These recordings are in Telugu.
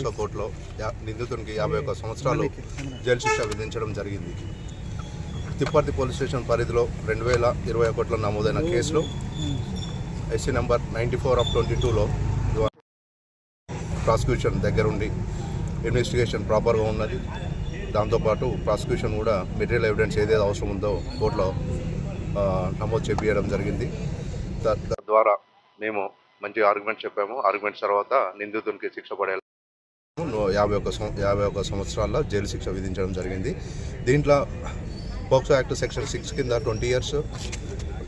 పోక్సో కోర్టులో నిందితునికి 51 సంవత్సరాలు జైలు శిక్ష విధించడం జరిగింది. తిప్పర్తి పోలీస్ స్టేషన్ పరిధిలో 2021లో నమోదైన కేసులో ఎస్సీ నెంబర్ 94/22లో ప్రాసిక్యూషన్ దగ్గరుండి ఇన్వెస్టిగేషన్ ప్రాపర్గా ఉన్నది. దాంతోపాటు ప్రాసిక్యూషన్ కూడా మెటీరియల్ ఎవిడెన్స్ ఏదైతే అవసరం ఉందో కోర్టులో నమోదు చేపించడం జరిగింది. తద్వారా మేము మంచి ఆర్గ్యుమెంట్స్ చెప్పాము. ఆర్గ్యుమెంట్స్ తర్వాత నిందితునికి శిక్ష పడేలా 51 సంవత్సరాల జైలు శిక్ష విధించడం జరిగింది. దీంట్లో పోక్సో యాక్ట్ సెక్షన్ 6 కింద 20 years,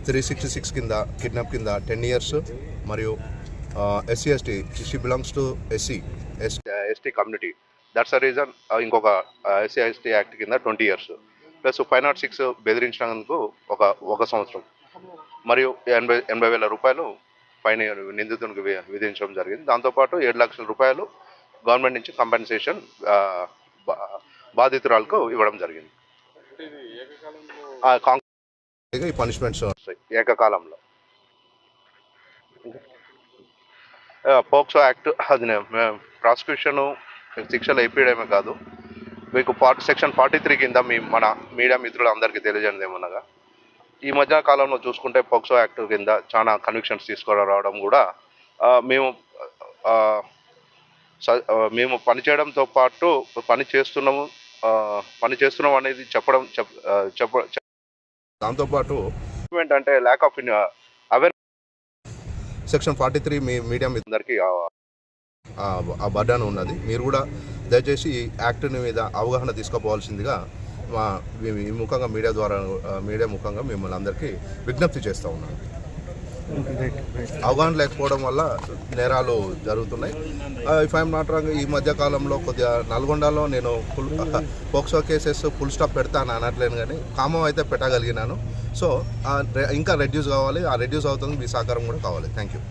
366 కింద కిడ్నాప్ కింద 10 years, మరియు SC/ST she belongs to SC/ST community. That's the reason ఇంకొక SC/ST యాక్ట్ కింద 20 years ప్లస్ 506 బెదిరించినందుకు ఒక సంవత్సరం మరియు 80,000 రూపాయలు ఫైన్ నిందితునికి విధించడం జరిగింది. దాంతోపాటు 7 లక్షల రూపాయలు గవర్నమెంట్ నుంచి కంపెన్సేషన్ బాధితురాలకు ఇవ్వడం జరిగింది. ఈ పనిష్మెంట్స్ వస్తాయి ఏకకాలంలో. పోక్సో యాక్ట్ అది ప్రాసిక్యూషన్ శిక్షలు అయిపోయడమే కాదు, మీకు సెక్షన్ 43 కింద మన మీడియా మిత్రులందరికీ తెలియజేయడం ఏమనగా ఈ మధ్య కాలంలో చూసుకుంటే పోక్సో యాక్ట్ కింద చాలా కన్విక్షన్స్ తీసుకురావడం కూడా మేము పనిచేయడంతో పాటు పని చేస్తున్నాం అనేది చెప్పడం దాంతోపాటు అంటే lack of aware section 43 me media అందరికీ ఆ బర్డన్ ఉన్నది. మీరు కూడా దయచేసి ఈ యాక్ట్ మీద అవగాహన తీసుకోపోవాల్సిందిగా ఈ ముఖంగా మీడియా ముఖంగా మిమ్మల్ని అందరికీ విజ్ఞప్తి చేస్తూ ఉన్నాను. అవగాహన లేకపోవడం వల్ల నేరాలు జరుగుతున్నాయి. ఇఫ్ ఐఎమ్ నాట్ రాంగ్, ఈ మధ్యకాలంలో కొద్దిగా నల్గొండలో నేను పోక్సో కేసెస్ ఫుల్ స్టాప్ పెడతాను అనట్లేను, కానీ కామం అయితే పెట్టగలిగినాను. సో ఇంకా రెడ్యూస్ కావాలి, ఆ రెడ్యూస్ అవుతుంది మీ సహకారం కూడా కావాలి. Thank you.